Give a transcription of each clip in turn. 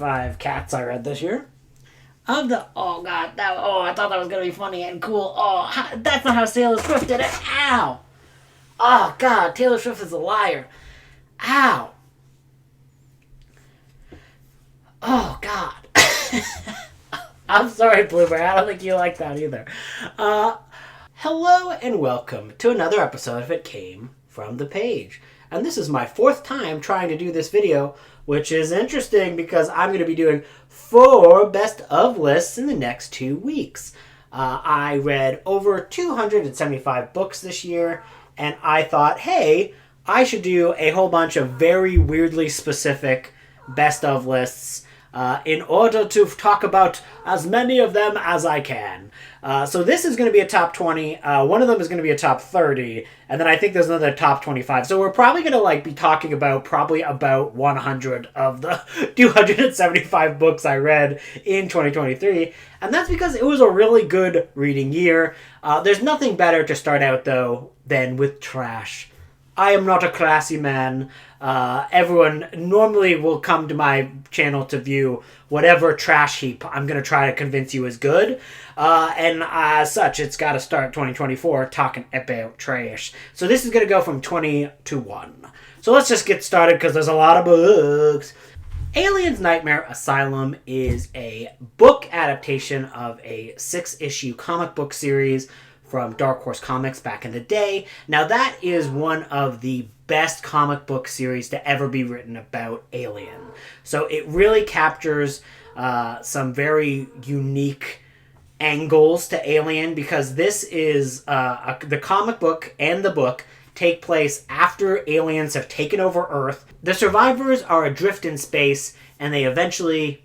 5 cats I read this year. Oh god, I thought that was gonna be funny and cool. That's not how Taylor Swift did it. Ow! Oh god, Taylor Swift is a liar. Ow! Oh god. I'm sorry, Blueberry. I don't think you like that either. Hello and welcome to another episode of It Came From the Page. And this is my 4th time trying to do this video, which is interesting because I'm going to be doing 4 best of lists in the next 2 weeks. I read over 275 books this year, and I thought, hey, I should do a whole bunch of very weirdly specific best of lists in order to talk about as many of them as I can. So this is going to be a top 20. One of them is going to be a top 30. And then I think there's another top 25. So we're probably going to be talking about probably about 100 of the 275 books I read in 2023. And that's because it was a really good reading year. There's nothing better to start out, though, than with trash. I am not a classy man. Everyone normally will come to my channel to view whatever trash heap I'm going to try to convince you is good. And as such, it's got to start 2024 talking about trash. So this is going to go from 20 to 1. So let's just get started because there's a lot of books. Alien's Nightmare Asylum is a book adaptation of a 6-issue comic book series from Dark Horse Comics back in the day. Now that is one of the best comic book series to ever be written about Alien. So it really captures some very unique angles to Alien because this is the comic book and the book take place after aliens have taken over Earth. The survivors are adrift in space and they eventually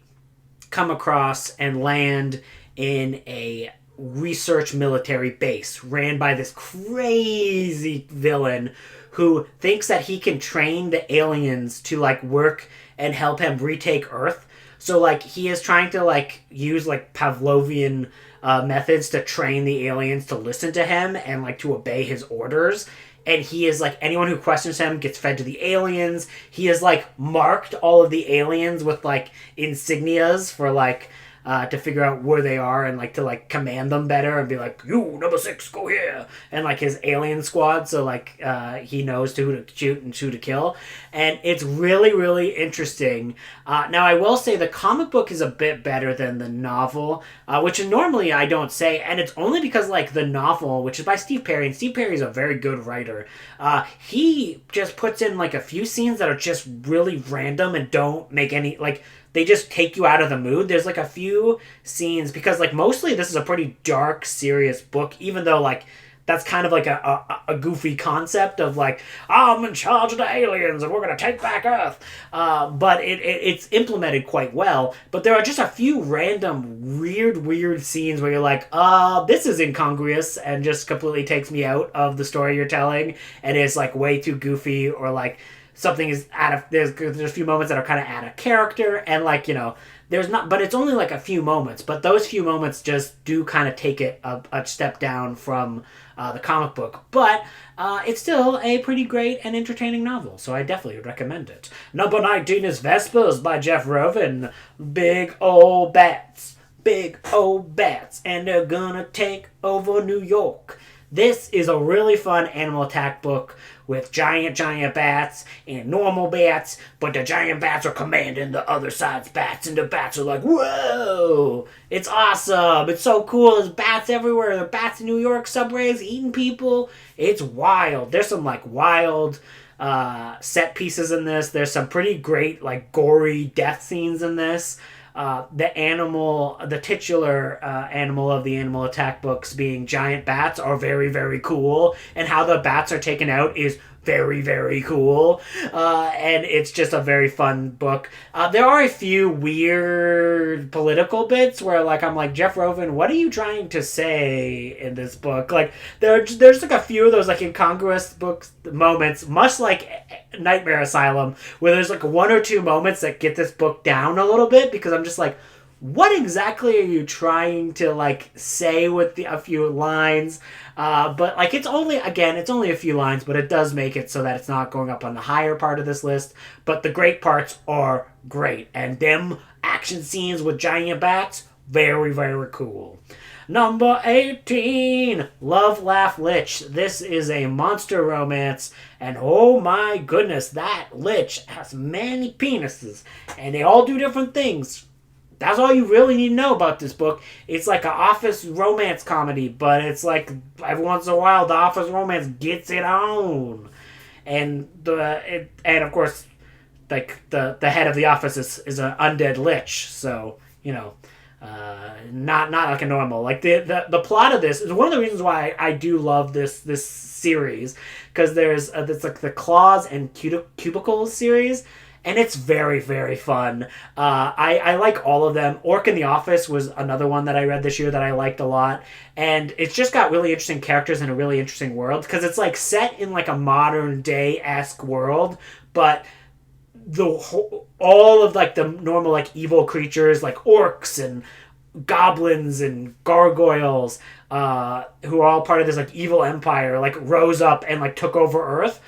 come across and land in a research military base ran by this crazy villain who thinks that he can train the aliens to work and help him retake Earth. So he is trying to use Pavlovian methods to train the aliens to listen to him and to obey his orders. And he is anyone who questions him gets fed to the aliens. He has marked all of the aliens with insignias for to figure out where they are and to command them better and be you number 6 go here, and his alien squad, so he knows who to shoot and who to kill. And it's really interesting. Now I will say the comic book is a bit better than the novel, which normally I don't say, and it's only because the novel, which is by Steve Perry, and Steve Perry is a very good writer, he just puts in a few scenes that are just really random and don't make any they just take you out of the mood. There's a few scenes because mostly this is a pretty dark, serious book, even though that's kind of a goofy concept of I'm in charge of the aliens and we're gonna take back Earth. But it's implemented quite well. But there are just a few random weird scenes where you're this is incongruous and just completely takes me out of the story you're telling and is way too goofy, or something is out of there's a few moments that are kind of out of character, and there's not, but it's only a few moments, but those few moments just do kind of take it a step down from the comic book, but it's still a pretty great and entertaining novel, so I definitely would recommend it. Number 19 is Vespers by Jeff Rovin. Big old bats, and they're gonna take over New York. This is a really fun animal attack book with giant bats and normal bats, but the giant bats are commanding the other side's bats, and the bats are whoa! It's awesome! It's so cool! There's bats everywhere! There are bats in New York subways eating people. It's wild. There's some wild set pieces in this. There's some pretty great gory death scenes in this. The titular animal of the animal attack books being giant bats are very, very cool. And how the bats are taken out is very, very cool. And it's just a very fun book. There are a few weird political bits where I'm Jeff Rovin, what are you trying to say in this book? There's a few of those incongruous books moments, much like Nightmare Asylum, where there's 1 or 2 moments that get this book down a little bit because I'm just what exactly are you trying to say with a few lines? But it's only a few lines, but it does make it so that it's not going up on the higher part of this list. But the great parts are great, and them action scenes with giant bats. Very, very cool. Number 18, Love Laugh Lich. This is a monster romance, and oh my goodness, that Lich has many penises, and they all do different things. That's all you really need to know about this book. It's like an office romance comedy, but it's like every once in a while the office romance gets it on. And of course, like the head of the office is an undead lich, so not like a normal. Like the plot of this is one of the reasons why I do love this series, because there's like the Claws and Cubicles series, and it's very, very fun. I like all of them. Orc in the Office was another one that I read this year that I liked a lot, and it's just got really interesting characters and a really interesting world, because it's like set in like a modern day-esque world, but all of like the normal like evil creatures like orcs and goblins and gargoyles, who are all part of this like evil empire, like rose up and like took over Earth.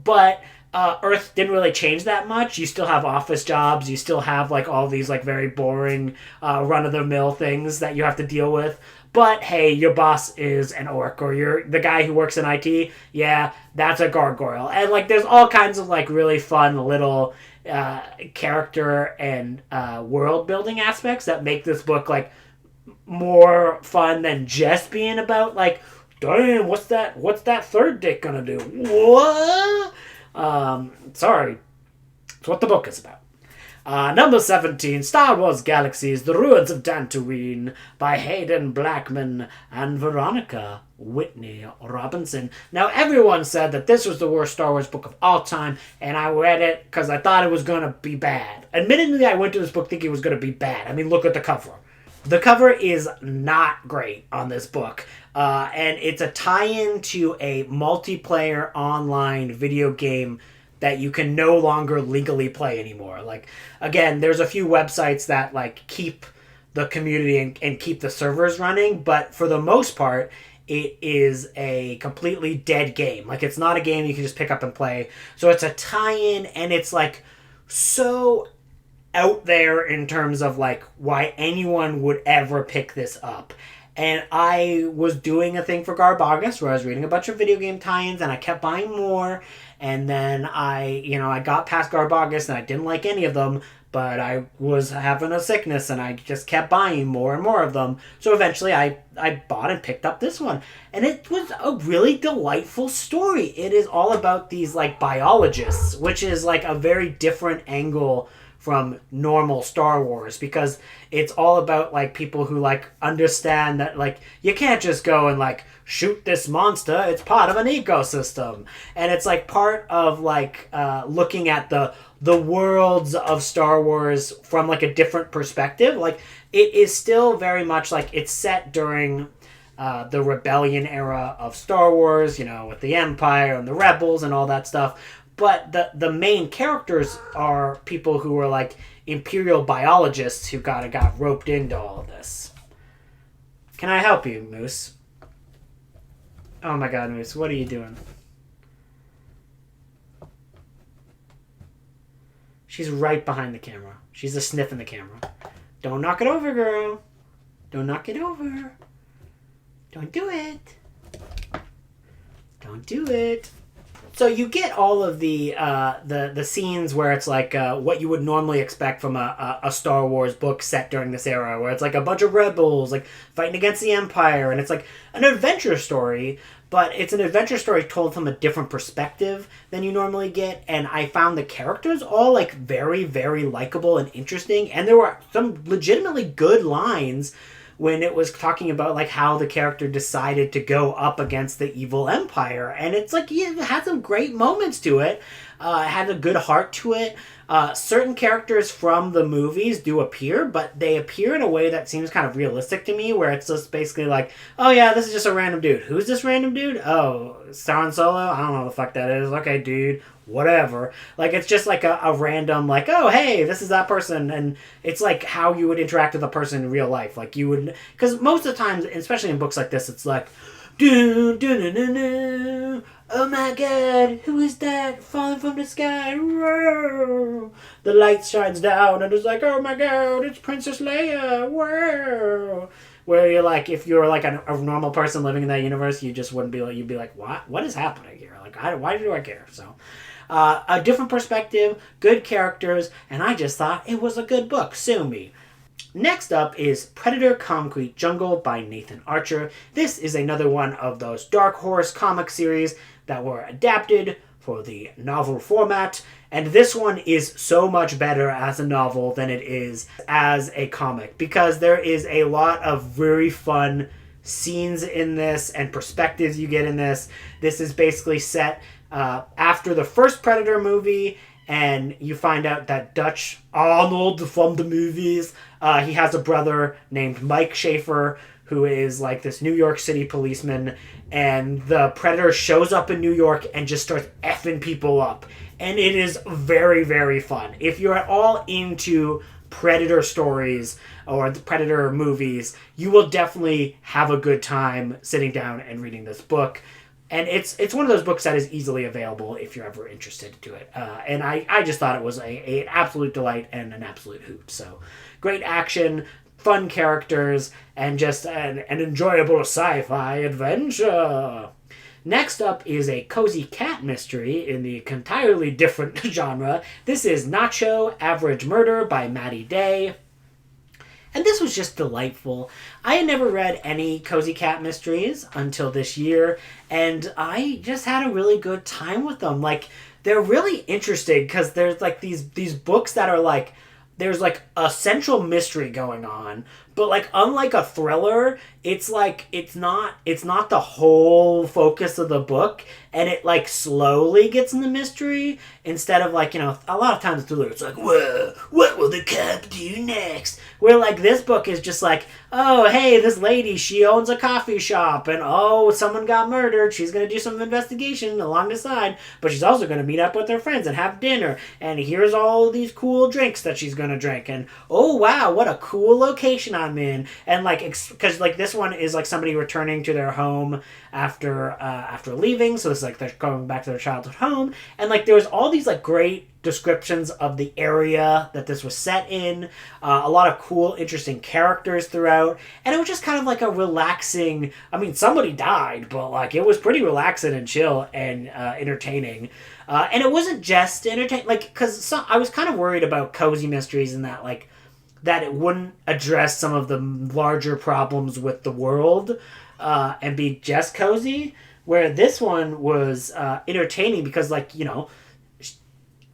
But Earth didn't really change that much. You still have office jobs. You still have like all these like very boring run-of-the-mill things that you have to deal with. But hey, your boss is an orc, or the guy who works in IT. Yeah, that's a gargoyle. And like there's all kinds of like really fun little character and world building aspects that make this book like more fun than just being about like, damn, what's that third dick gonna do? What? Sorry. It's what the book is about. Number 17, Star Wars Galaxies, The Ruins of Dantooine by Hayden Blackman and Veronica Whitney Robinson. Now, everyone said that this was the worst Star Wars book of all time, and I read it because I thought it was going to be bad. Admittedly, I went to this book thinking it was going to be bad. I mean, look at the cover. The cover is not great on this book, and it's a tie-in to a multiplayer online video game that you can no longer legally play anymore. Like, again, there's a few websites that like keep the community and keep the servers running, but for the most part, it is a completely dead game. Like, it's not a game you can just pick up and play. So it's a tie-in, and it's like so out there in terms of like why anyone would ever pick this up. And I was doing a thing for Garbagus where I was reading a bunch of video game tie-ins, and I kept buying more. And then I got past Garbagus and I didn't like any of them, but I was having a sickness and I just kept buying more and more of them. So eventually I bought and picked up this one. And it was a really delightful story. It is all about these like biologists, which is like a very different angle from normal Star Wars, because it's all about like people who like understand that like you can't just go and like shoot this monster. It's part of an ecosystem, and it's like part of like looking at the worlds of Star Wars from like a different perspective. Like, it is still very much like it's set during the rebellion era of Star Wars, with the Empire and the Rebels and all that stuff. But the main characters are people who are like imperial biologists who got roped into all of this. Can I help you, Moose? Oh my god, Moose, what are you doing? She's right behind the camera. She's a sniffing the camera. Don't knock it over, girl. Don't knock it over. Don't do it. Don't do it. So you get all of the scenes where it's like what you would normally expect from a Star Wars book set during this era, where it's like a bunch of rebels like fighting against the Empire, and it's like an adventure story, but it's an adventure story told from a different perspective than you normally get. And I found the characters all like very, very likable and interesting, and there were some legitimately good lines when it was talking about like how the character decided to go up against the evil empire. And it's like, yeah, it had some great moments to it. It had a good heart to it. Certain characters from the movies do appear, but they appear in a way that seems kind of realistic to me, where it's just basically like, oh yeah, this is just a random dude. Who's this random dude? Oh, Han Solo? I don't know what the fuck that is. Okay, dude. Whatever. Like, it's just like a random, like, oh, hey, this is that person. And it's like how you would interact with a person in real life. Like, you would, because most of the times, especially in books like this, it's like, Oh my god, who is that falling from the sky? Whoa. The light shines down and it's like, oh my god, it's Princess Leia. Whoa. Where you're like, if you're like a normal person living in that universe, you just wouldn't be like, you'd be like, what is happening here? Like, why do I care? So, a different perspective, good characters, and I just thought it was a good book. Sue me. Next up is Predator Concrete Jungle by Nathan Archer. This is another one of those Dark Horse comic series that were adapted for the novel format, and this one is so much better as a novel than it is as a comic, because there is a lot of very fun scenes in this and perspectives you get in this. This is basically set after the first Predator movie, and you find out that Dutch Arnold from the movies, he has a brother named Mike Schaefer, who is like this New York City policeman, and the Predator shows up in New York and just starts effing people up. And it is very, very fun. If you're at all into Predator stories or the Predator movies, you will definitely have a good time sitting down and reading this book. And it's one of those books that is easily available if you're ever interested to it. And I just thought it was an absolute delight and an absolute hoot. So great action, fun characters, and just an enjoyable sci-fi adventure. Next up is a cozy cat mystery in the entirely different genre. This is Nacho, Average Murder by Maddie Day. And this was just delightful. I had never read any cozy cat mysteries until this year, and I just had a really good time with them. Like, they're really interesting because there's like these books that are like, there's like a central mystery going on, but like unlike a thriller, it's like it's not the whole focus of the book, and it like slowly gets in the mystery instead of like, you know, a lot of times thriller it's like, whoa, what will the cop do next? Where like this book is just like, oh hey, this lady, she owns a coffee shop, and oh, someone got murdered, she's gonna do some investigation along the side, but she's also gonna meet up with her friends and have dinner, and here's all these cool drinks that she's gonna drink, and oh wow, what a cool location I'm in. And like, because like this one is like somebody returning to their home after leaving, so it's like they're going back to their childhood home, and like there was all these like great descriptions of the area that this was set in, a lot of cool interesting characters throughout, and it was just kind of like a relaxing, I mean somebody died, but like it was pretty relaxing and chill and entertaining, and it wasn't just entertaining, like, because I was kind of worried about cozy mysteries in that like that it wouldn't address some of the larger problems with the world and be just cozy, where this one was entertaining because, like, you know,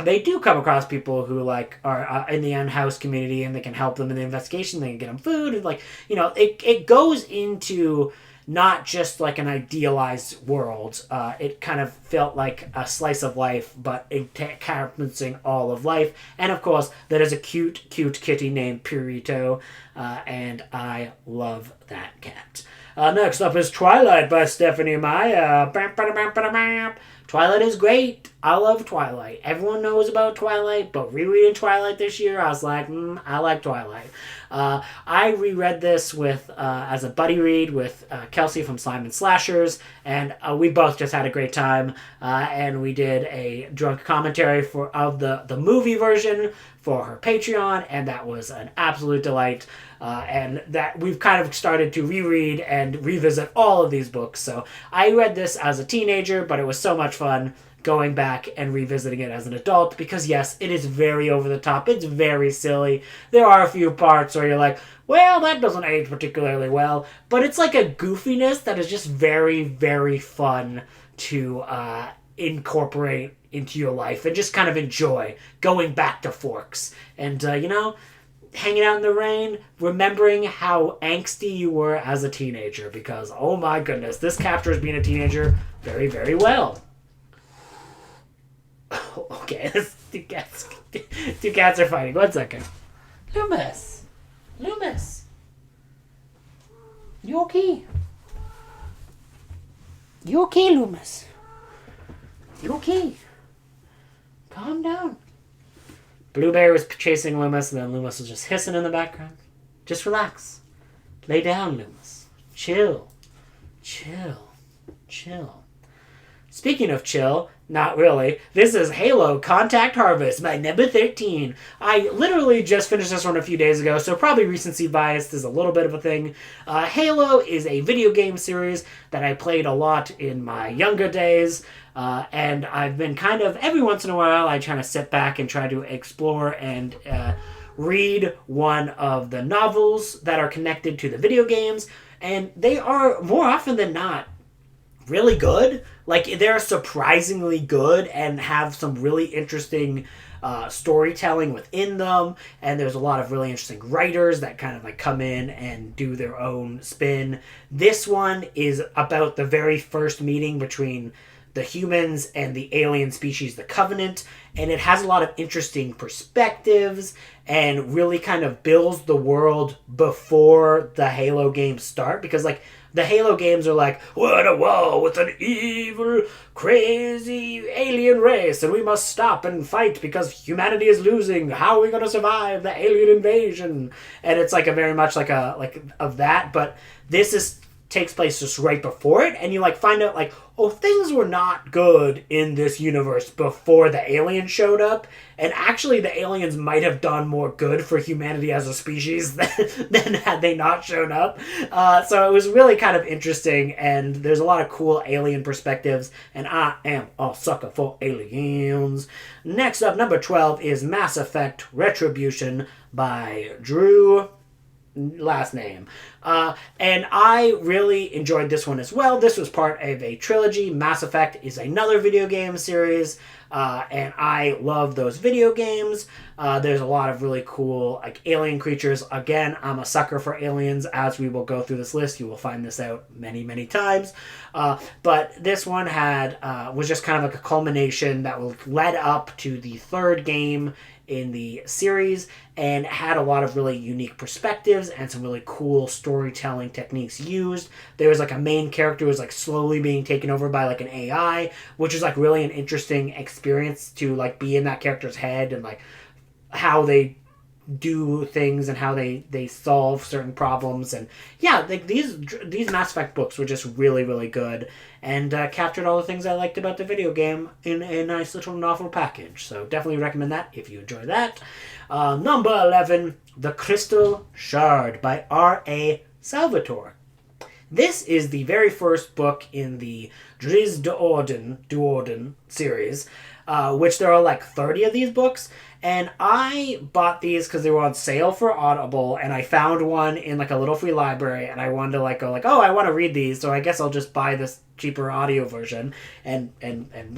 they do come across people who like are in the unhoused community, and they can help them in the investigation, they can get them food, and like, you know, it goes into not just like an idealized world. It kind of felt like a slice of life, but encompassing all of life. And of course, there is a cute kitty named Purito, and I love that cat. Next up is Twilight by Stephanie Meyer. Twilight is great. I love Twilight. Everyone knows about Twilight, but rereading Twilight this year, I was like, I like Twilight. I reread this with as a buddy read with Kelsey from Slime and Slashers, and we both just had a great time. And we did a drunk commentary of the movie version for her Patreon, and that was an absolute delight. And that we've kind of started to reread and revisit all of these books. So I read this as a teenager, but it was so much fun going back and revisiting it as an adult, because yes, it is very over the top. It's very silly. There are a few parts where you're like, well, that doesn't age particularly well, but it's like a goofiness that is just very, very fun to incorporate into your life and just kind of enjoy going back to Forks and, you know, hanging out in the rain, remembering how angsty you were as a teenager, because, oh my goodness, this captures being a teenager very, very well. Okay, two cats are fighting. 1 second. Loomis. You okay? You okay, Loomis? You okay? Calm down. Blueberry was chasing Loomis, and then Loomis was just hissing in the background. Just relax. Lay down, Loomis. Chill. Speaking of chill, not really. This is Halo Contact Harvest, my number 13. I literally just finished this one a few days ago, so probably recency bias is a little bit of a thing. Halo is a video game series that I played a lot in my younger days, and I've been kind of, every once in a while, I try to sit back and try to explore and read one of the novels that are connected to the video games, and they are, more often than not, really good. Like, they're surprisingly good and have some really interesting storytelling within them, and there's a lot of really interesting writers that kind of like come in and do their own spin. This one is about the very first meeting between the humans and the alien species, the Covenant, and it has a lot of interesting perspectives and really kind of builds the world before the Halo games start, because like the Halo games are like, we're at a war with an evil, crazy alien race, and we must stop and fight because humanity is losing. How are we going to survive the alien invasion? And it's like a very much like of that, but this takes place just right before it, and you like find out like, oh, things were not good in this universe before the aliens showed up, and actually the aliens might have done more good for humanity as a species than had they not shown up. So it was really kind of interesting, and there's a lot of cool alien perspectives, and I am a sucker for aliens. Next up, number 12 is Mass Effect Retribution by Drew, last name. And I really enjoyed this one as well. This was part of a trilogy. Mass Effect is another video game series, and I love those video games. There's a lot of really cool like alien creatures. Again, I'm a sucker for aliens. As we will go through this list, you will find this out many, many times. But this one was just kind of like a culmination that led up to the third game in the series, and had a lot of really unique perspectives and some really cool storytelling techniques used. There was like a main character who was like slowly being taken over by like an AI, which is like really an interesting experience to like be in that character's head and like how they do things and how they solve certain problems. And yeah, like these Mass Effect books were just really, really good, and captured all the things I liked about the video game in a nice little novel package. So definitely recommend that if you enjoy that. Number 11, The Crystal Shard by R.A. Salvatore. This is the very first book in the Dries Duorden series, which there are like 30 of these books. And I bought these because they were on sale for Audible, and I found one in like a little free library, and I wanted to like go like, oh, I want to read these, so I guess I'll just buy this cheaper audio version and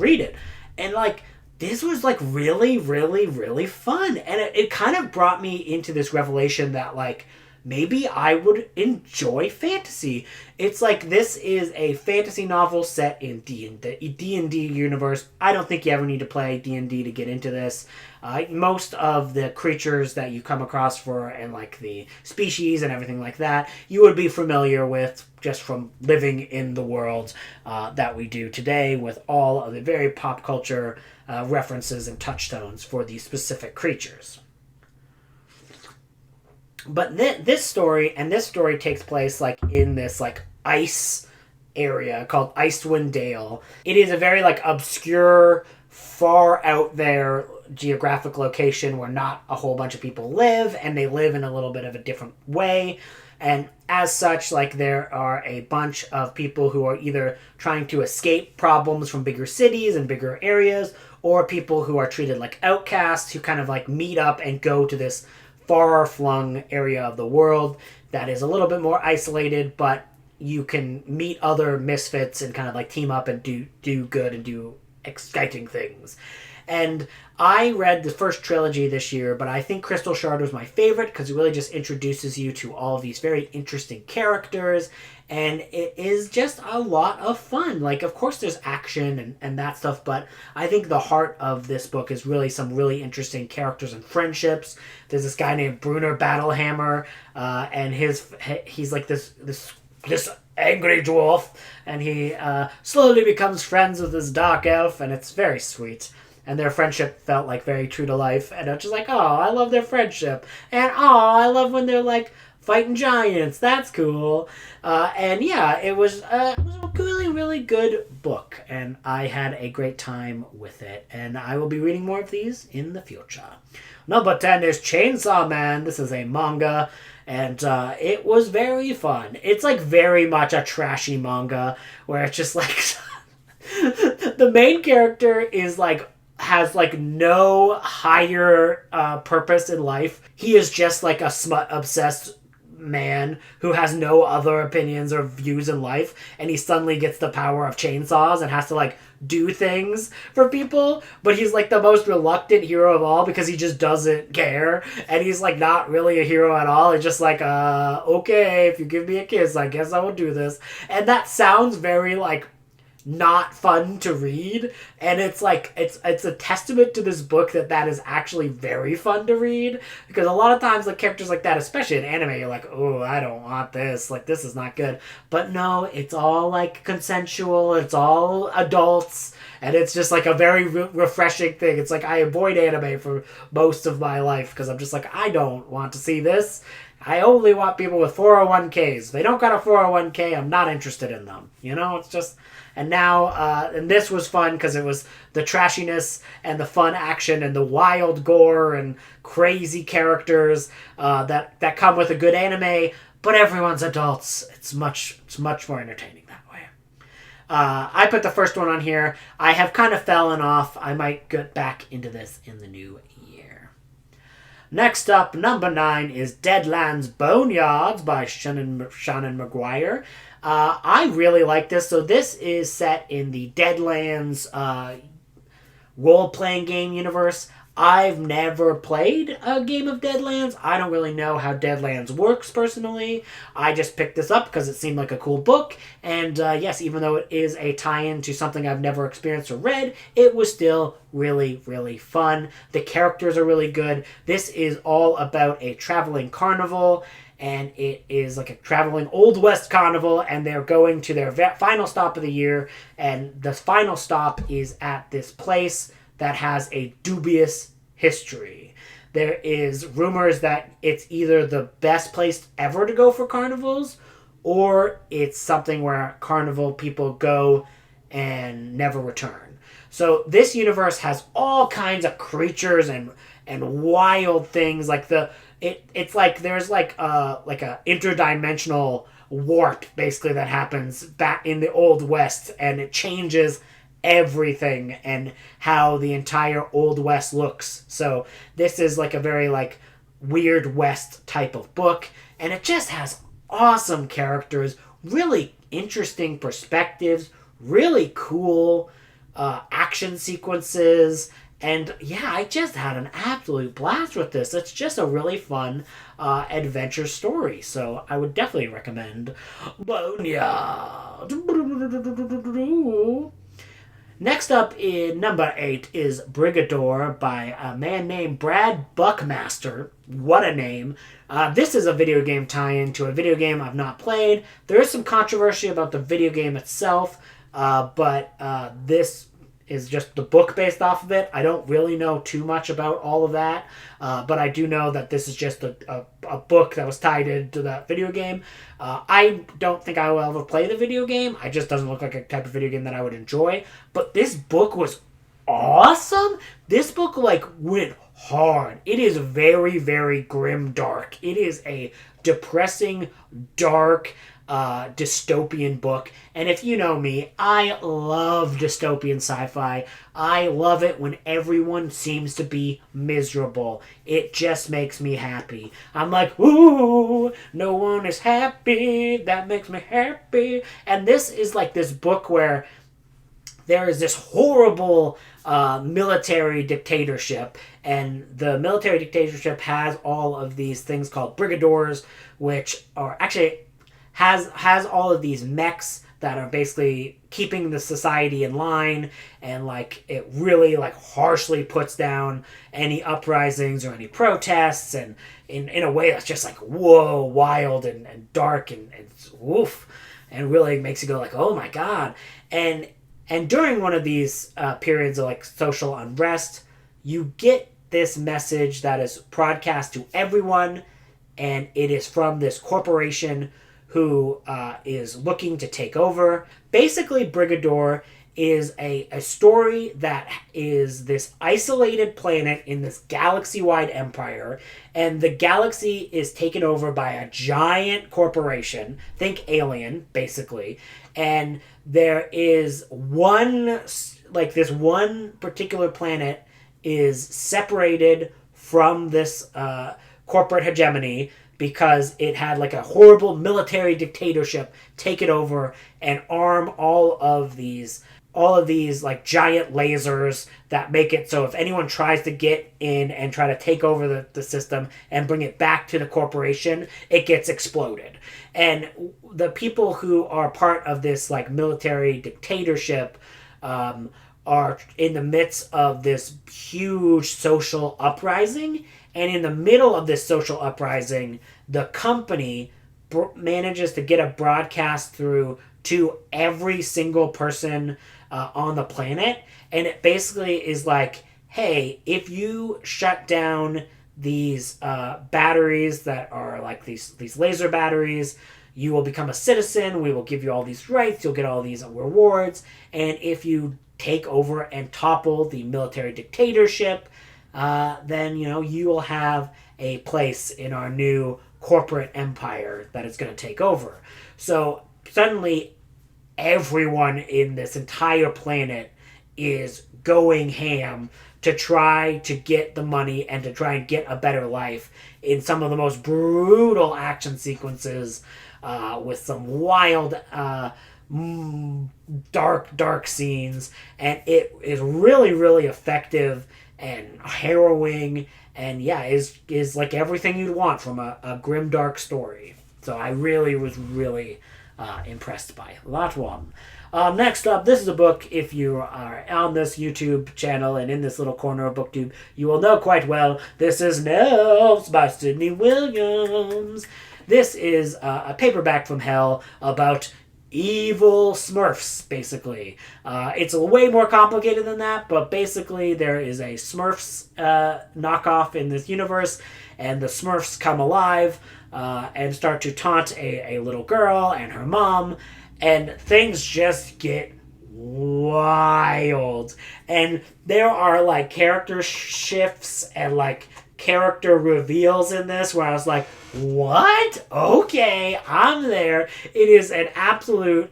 read it. And like, this was like really, really, really fun. And it kind of brought me into this revelation that like, maybe I would enjoy fantasy. It's like, this is a fantasy novel set in D&D universe. I don't think you ever need to play D&D to get into this. Most of the creatures that you come across and like the species and everything like that, you would be familiar with just from living in the world that we do today, with all of the very pop culture references and touchstones for these specific creatures. But this story takes place like in this like ice area called Icewind Dale. It is a very like obscure, far out there geographic location where not a whole bunch of people live, and they live in a little bit of a different way. And as such, like, there are a bunch of people who are either trying to escape problems from bigger cities and bigger areas, or people who are treated like outcasts who kind of like meet up and go to this far-flung area of the world that is a little bit more isolated, but you can meet other misfits and kind of like team up and do good and do exciting things. And I read the first trilogy this year, but I think Crystal Shard was my favorite because it really just introduces you to all of these very interesting characters, and it is just a lot of fun. Like, of course there's action and that stuff, but I think the heart of this book is really some really interesting characters and friendships. There's this guy named Brunner Battlehammer, and he's like this angry dwarf, and he slowly becomes friends with this dark elf, and it's very sweet. And their friendship felt like very true to life, and it's just like, oh, I love their friendship, and oh, I love when they're like fighting giants. That's cool. And yeah, it was a really, really good book, and I had a great time with it. And I will be reading more of these in the future. Number 10 is Chainsaw Man. This is a manga, and it was very fun. It's like very much a trashy manga where it's just like the main character is like has like no higher purpose in life. He is just like a smut obsessed man who has no other opinions or views in life, and he suddenly gets the power of chainsaws and has to like do things for people, but he's like the most reluctant hero of all because he just doesn't care, and he's like not really a hero at all. It's just like okay, if you give me a kiss, I guess I will do this. And that sounds very like not fun to read, and it's like it's a testament to this book that is actually very fun to read, because a lot of times like characters like that, especially in anime, you're like, oh, I don't want this, like this is not good. But no, it's all like consensual, it's all adults, and it's just like a very refreshing thing. It's like I avoid anime for most of my life because I'm just like, I don't want to see this. I only want people with 401ks. If they don't got a 401k, I'm not interested in them. You know, it's just... And now, and this was fun because it was the trashiness and the fun action and the wild gore and crazy characters that come with a good anime, but everyone's adults. It's much more entertaining that way. I put the first one on here. I have kind of fallen off. I might get back into this in the new year. Next up, number 9 is Deadlands Boneyards by Shannon McGuire. I really like this. So this is set in the Deadlands role-playing game universe. I've never played a game of Deadlands. I don't really know how Deadlands works personally. I just picked this up because it seemed like a cool book. And yes, even though it is a tie-in to something I've never experienced or read, it was still really, really fun. The characters are really good. This is all about a traveling carnival, and it is like a traveling Old West carnival, and they're going to their final stop of the year, and the final stop is at this place that has a dubious history. There is rumors that it's either the best place ever to go for carnivals, or it's something where carnival people go and never return. So this universe has all kinds of creatures and wild things. Like it's like there's like a interdimensional warp basically that happens back in the Old West, and it changes everything and how the entire Old West looks. So this is like a very like Weird West type of book, and it just has awesome characters, really interesting perspectives, really cool action sequences, and yeah, I just had an absolute blast with this. It's just a really fun adventure story, so I would definitely recommend Boneyard. Next up in number 8 is Brigador by a man named Brad Buckmaster. What a name. This is a video game tie-in to a video game I've not played. There is some controversy about the video game itself, but this is just the book based off of it. I don't really know too much about all of that, but I do know that this is just a book that was tied into that video game. I don't think I will ever play the video game. It just doesn't look like a type of video game that I would enjoy. But this book was awesome. This book like went hard. It is very, very grim dark. It is a depressing, dark, dystopian book. And if you know me, I love dystopian sci-fi. I love it when everyone seems to be miserable. It just makes me happy. I'm like, ooh, no one is happy. That makes me happy. And this is like this book where there is this horrible military dictatorship, and the military dictatorship has all of these things called brigadors, which are actually has all of these mechs that are basically keeping the society in line, and like it really like harshly puts down any uprisings or any protests, and in a way that's just like whoa, wild and dark and woof, and really makes you go like, oh my god. And during one of these periods of like social unrest, you get this message that is broadcast to everyone and it is from this corporation who is looking to take over. Basically, Brigador is a story that is this isolated planet in this galaxy-wide empire, and the galaxy is taken over by a giant corporation. Think Alien, basically. And there is this one particular planet is separated from this corporate hegemony because it had like a horrible military dictatorship take it over and arm all of these like giant lasers that make it so if anyone tries to get in and try to take over the system and bring it back to the corporation, it gets exploded. And the people who are part of this like military dictatorship are in the midst of this huge social uprising. And in the middle of this social uprising, the company manages to get a broadcast through to every single person on the planet. And it basically is like, hey, if you shut down these batteries that are like these laser batteries, you will become a citizen. We will give you all these rights. You'll get all these rewards. And if you take over and topple the military dictatorship, then, you will have a place in our new corporate empire that is going to take over. So suddenly everyone in this entire planet is going ham to try to get the money and to try and get a better life in some of the most brutal action sequences with some wild dark scenes. And it is really, really effective and harrowing, and is like everything you'd want from a grim, dark story. So I was really impressed by that one. Next up, this is a book, if you are on this YouTube channel and in this little corner of BookTube, you will know quite well. This is Elves by Sydney Williams. This is a paperback from hell about evil Smurfs, basically. It's way more complicated than that, but basically there is a Smurfs knockoff in this universe, and the Smurfs come alive and start to taunt a little girl and her mom, and things just get wild. And there are like character shifts and like character reveals in this where I was like, what? Okay, I'm there. It is an absolute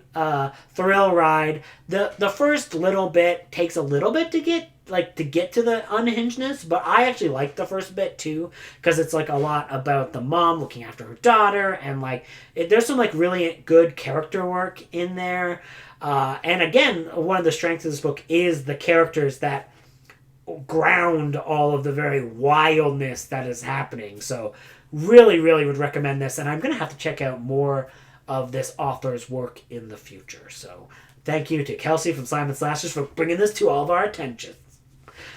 thrill ride. The first little bit takes a little bit to get to the unhingedness, but I actually like the first bit too, because it's like a lot about the mom looking after her daughter, and like there's some like really good character work in there. And again, one of the strengths of this book is the characters that ground all of the very wildness that is happening. So really, really would recommend this, and I'm going to have to check out more of this author's work in the future. So thank you to Kelsey from Simon Slashers for bringing this to all of our attention.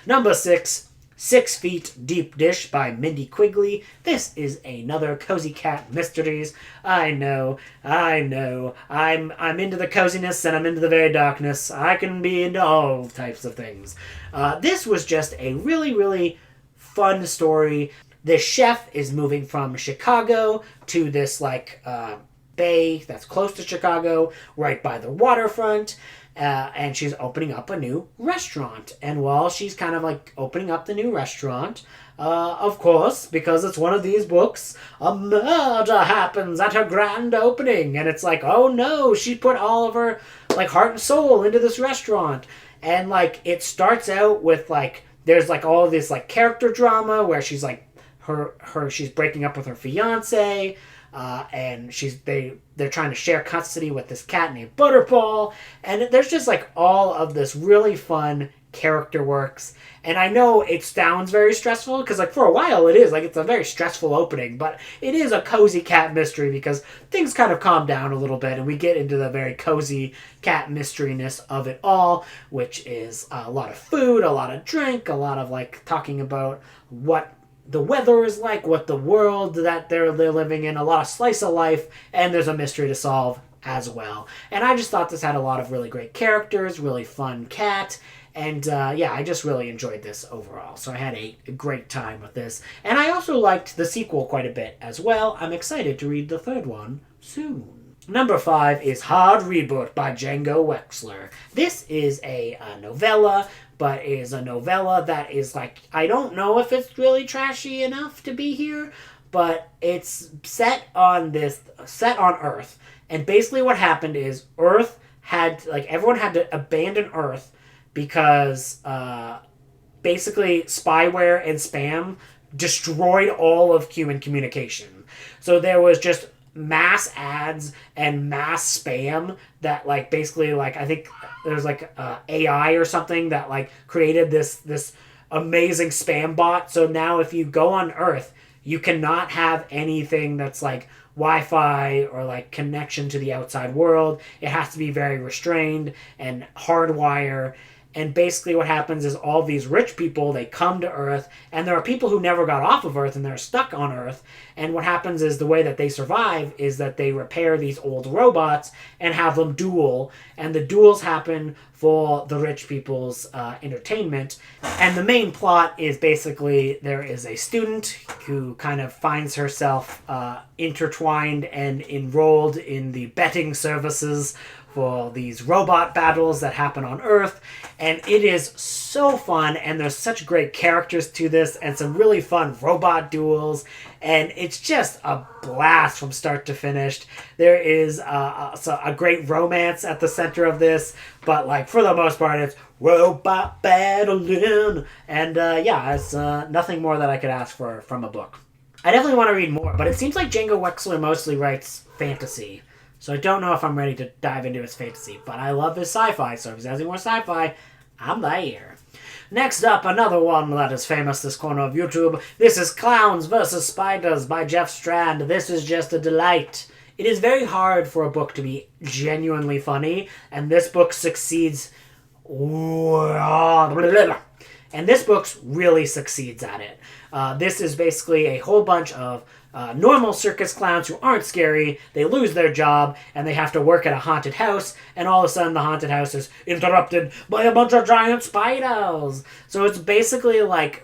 Number 6, 6 Feet Deep Dish by Mindy Quigley. This is another Cozy Cat Mysteries. I know. I'm into the coziness and I'm into the very darkness. I can be into all types of things. This was just a really, really fun story. The chef is moving from Chicago to this bay that's close to Chicago, right by the waterfront. And she's opening up a new restaurant. And while she's kind of like opening up the new restaurant, of course, because it's one of these books, a murder happens at her grand opening. And it's like, oh no, she put all of her like heart and soul into this restaurant. And like it starts out with like there's like all of this like character drama where she's like she's breaking up with her fiance. And they're trying to share custody with this cat named Butterball, and there's just like all of this really fun character works. And I know it sounds very stressful because like for a while it is like it's a very stressful opening, but it is a cozy cat mystery because things kind of calm down a little bit and we get into the very cozy cat mysteryness of it all, which is a lot of food, a lot of drink, a lot of like talking about what the weather is like, what the world that they're living in, a lot of slice of life, and there's a mystery to solve as well. And I just thought this had a lot of really great characters, really fun cat, And yeah, I just really enjoyed this overall. So I had a great time with this. And I also liked the sequel quite a bit as well. I'm excited to read the third one soon. Number 5 is Hard Reboot by Django Wexler. This is a novella, but is a novella that is like, I don't know if it's really trashy enough to be here, but it's set on Earth. And basically what happened is Earth had, like, everyone had to abandon Earth because basically spyware and spam destroyed all of human communication. So there was just mass ads and mass spam that, like, basically, like, I think there's like AI or something that like created this amazing spam bot. So now if you go on Earth, you cannot have anything that's like Wi-Fi or like connection to the outside world. It has to be very restrained and hardwire. And basically what happens is all these rich people, they come to Earth, and there are people who never got off of Earth and they're stuck on Earth. And what happens is the way that they survive is that they repair these old robots and have them duel. And the duels happen for the rich people's entertainment. And the main plot is basically there is a student who kind of finds herself intertwined and enrolled in the betting services for these robot battles that happen on Earth, and it is so fun, and there's such great characters to this, and some really fun robot duels, and it's just a blast from start to finish. There is a great romance at the center of this, but like for the most part, it's robot battling, and yeah, it's nothing more that I could ask for from a book. I definitely want to read more, but it seems like Django Wexler mostly writes fantasy. So I don't know if I'm ready to dive into his fantasy, but I love his sci-fi, so if he's has any more sci-fi, I'm there. Next up, another one that is famous this corner of YouTube. This is Clowns vs. Spiders by Jeff Strand. This is just a delight. It is very hard for a book to be genuinely funny, and this book succeeds. And this book really succeeds at it. This is basically a whole bunch of normal circus clowns who aren't scary. They lose their job and they have to work at a haunted house, and all of a sudden the haunted house is interrupted by a bunch of giant spiders. So it's basically like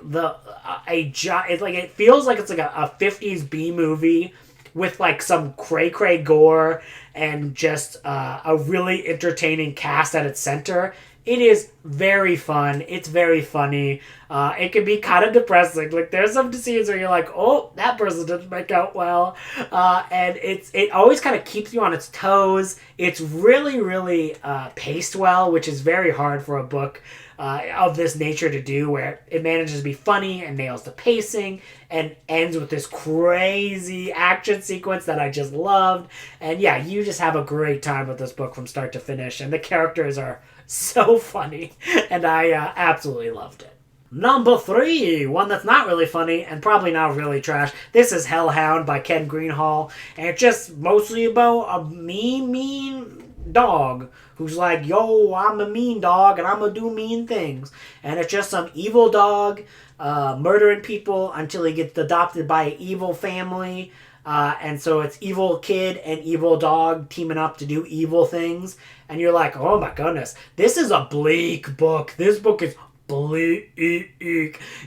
it feels like it's like a 50s B movie with like some cray gore and just a really entertaining cast at its center. It is very fun. It's very funny. It can be kind of depressing. Like, there's some scenes where you're like, oh, that person didn't make out well. And it always kind of keeps you on its toes. It's really, really paced well, which is very hard for a book of this nature to do, where it manages to be funny and nails the pacing and ends with this crazy action sequence that I just loved. And yeah, you just have a great time with this book from start to finish. And the characters are so funny, and I absolutely loved it. Number 3, one that's not really funny and probably not really trash. This is Hellhound by Ken Greenhall, and it's just mostly about a mean dog who's like, yo, I'm a mean dog and I'm gonna do mean things. And it's just some evil dog murdering people until he gets adopted by an evil family. And so it's evil kid and evil dog teaming up to do evil things. And you're like, oh my goodness, this is a bleak book. This book is bleak.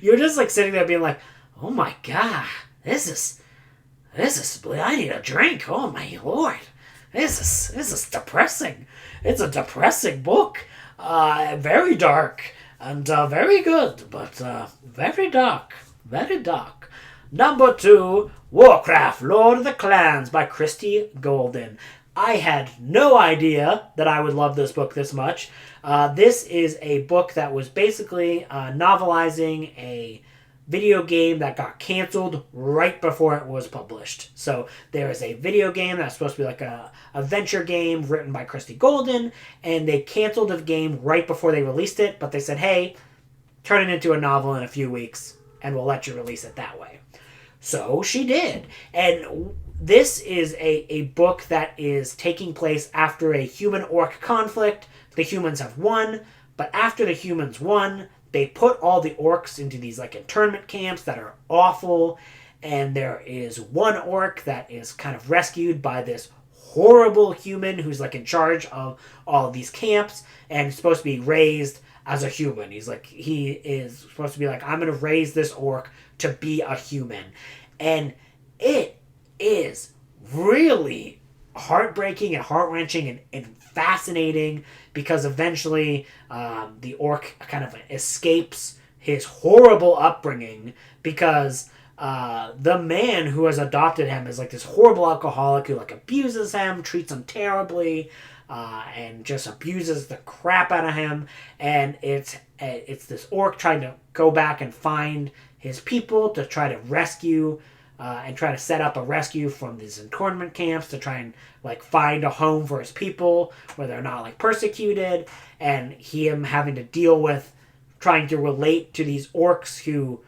You're just like sitting there being like, oh my god, this is bleak. I need a drink. Oh my lord. This is depressing. It's a depressing book. Very dark and very good, but very dark. Very dark. Number 2, Warcraft, Lord of the Clans by Christy Golden. I had no idea that I would love this book this much. This is a book that was basically novelizing a video game that got canceled right before it was published. So there is a video game that's supposed to be like a adventure game written by Christy Golden, and they canceled the game right before they released it, but they said, hey, turn it into a novel in a few weeks, and we'll let you release it that way. So she did. And this is a book that is taking place after a human-orc conflict. The humans have won, but after the humans won, they put all the orcs into these like internment camps that are awful, and there is one orc that is kind of rescued by this horrible human who's like in charge of all of these camps and supposed to be raised as a human. He is supposed to be like, I'm going to raise this orc to be a human. And it is really heartbreaking and heart-wrenching and fascinating, because eventually the orc kind of escapes his horrible upbringing, because the man who has adopted him is like this horrible alcoholic who like abuses him, treats him terribly, and just abuses the crap out of him. And it's this orc trying to go back and find his people to try to rescue and try to set up a rescue from these internment camps, to try and like find a home for his people where they're not like persecuted, and him having to deal with trying to relate to these orcs who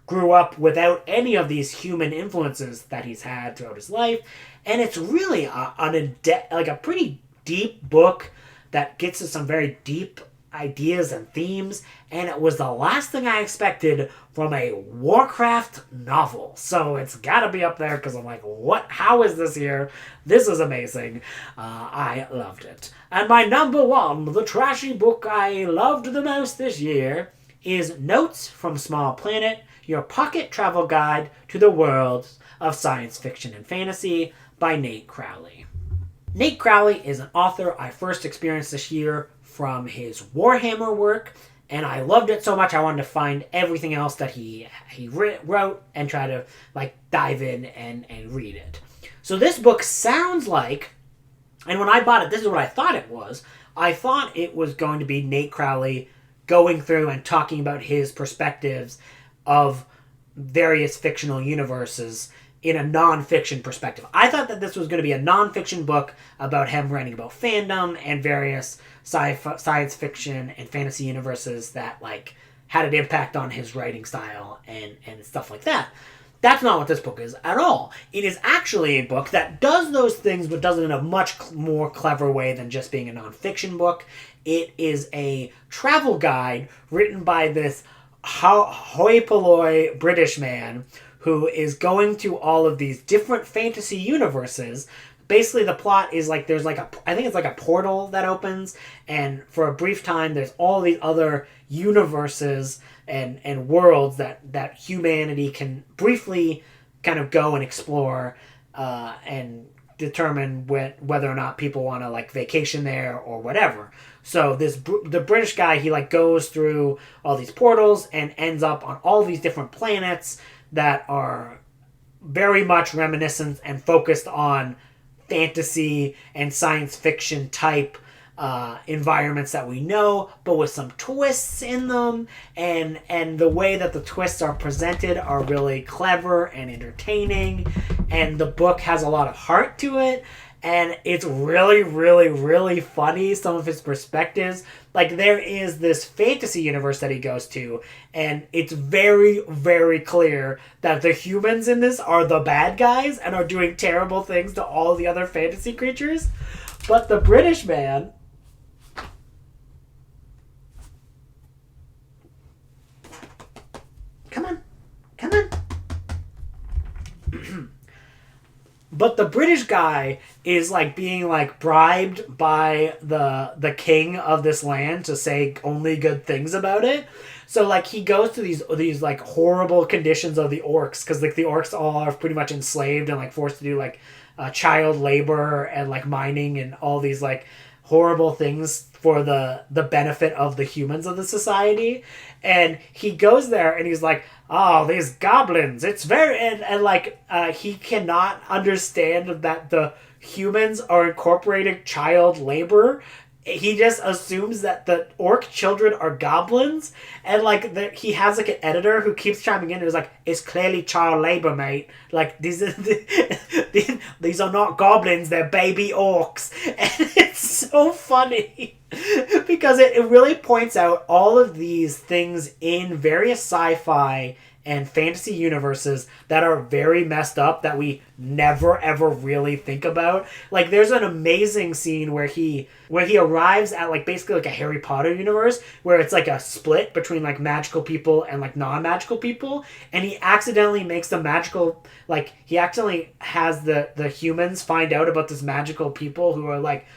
grew up without any of these human influences that he's had throughout his life. And it's really a pretty deep book that gets to some very deep ideas and themes, and it was the last thing I expected from a Warcraft novel. So it's gotta be up there, because I'm like, how is this here? This is amazing. I loved it. And my number one, the trashy book I loved the most this year, is Notes from Small Planet, Your Pocket Travel Guide to the Worlds of Science Fiction and Fantasy by Nate Crowley. Nate Crowley is an author I first experienced this year from his Warhammer work, and I loved it so much I wanted to find everything else that he wrote and try to like dive in and read it. So this book sounds like, and when I bought it, this is what I thought it was. I thought it was going to be Nate Crowley going through and talking about his perspectives of various fictional universes in a non-fiction perspective. I thought that this was going to be a non-fiction book about him writing about fandom and various science fiction and fantasy universes that like had an impact on his writing style and stuff like that. That's not what this book is at all. It is actually a book that does those things, but does it in a much more clever way than just being a non-fiction book. It is a travel guide written by this hoi polloi British man who is going to all of these different fantasy universes. Basically, the plot is like there's like I think it's like a portal that opens, and for a brief time, there's all these other universes and worlds that humanity can briefly kind of go and explore and determine whether or not people want to like vacation there or whatever. So the British guy, he like goes through all these portals and ends up on all these different planets that are very much reminiscent and focused on fantasy and science fiction type environments that we know, but with some twists in them, and the way that the twists are presented are really clever and entertaining, and the book has a lot of heart to it, and it's really, really, really funny, some of his perspectives. Like, there is this fantasy universe that he goes to, and it's very, very clear that the humans in this are the bad guys and are doing terrible things to all the other fantasy creatures. But the British man... Come on. But the British guy is like being like bribed by the king of this land to say only good things about it. So like he goes to these like horrible conditions of the orcs, because like the orcs all are pretty much enslaved and like forced to do like child labor and like mining and all these like horrible things for the benefit of the humans of the society. And he goes there and he's like, oh, these goblins, it's very... And like, he cannot understand that the humans are incorporating child labor. He just assumes that the orc children are goblins. And like, he has like an editor who keeps chiming in and is like, it's clearly child labor, mate. Like, these are not goblins, they're baby orcs. And it's so funny. Because it really points out all of these things in various sci-fi and fantasy universes that are very messed up that we never ever really think about. Like, there's an amazing scene where he arrives at like basically like a Harry Potter universe where it's like a split between like magical people and like non-magical people, and he accidentally makes the magical, like he accidentally has the humans find out about this magical people who are like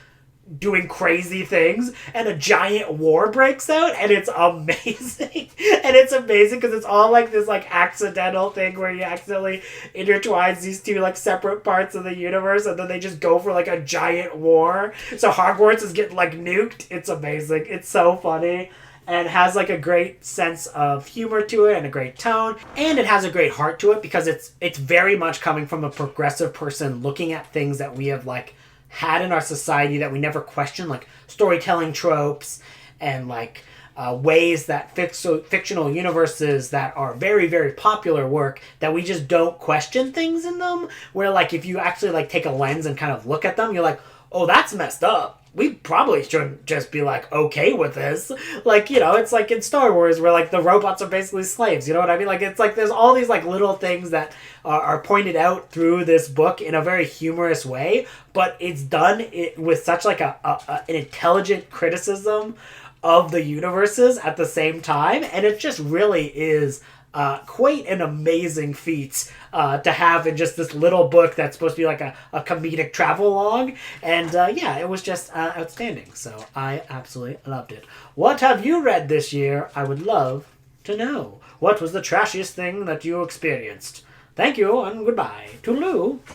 doing crazy things, and a giant war breaks out, and it's amazing. And it's amazing because it's all like this like accidental thing where you accidentally intertwine these two like separate parts of the universe, and then they just go for like a giant war. So Hogwarts is getting like nuked. It's amazing. It's so funny. And has like a great sense of humor to it and a great tone, and it has a great heart to it because it's very much coming from a progressive person looking at things that we have like had in our society that we never question, like storytelling tropes and like ways that fictional universes that are very, very popular work that we just don't question things in them, where like if you actually like take a lens and kind of look at them, you're like, oh, that's messed up. We probably shouldn't just be like okay with this. Like, you know, it's like in Star Wars where like the robots are basically slaves, you know what I mean? Like it's like there's all these like little things that are pointed out through this book in a very humorous way, but it's done with such like an intelligent criticism of the universes at the same time, and it just really is quite an amazing feat to have in just this little book that's supposed to be like a comedic travelogue. And yeah, it was just outstanding. So I absolutely loved it. What have you read this year? I would love to know. What was the trashiest thing that you experienced? Thank you and goodbye. Toodaloo.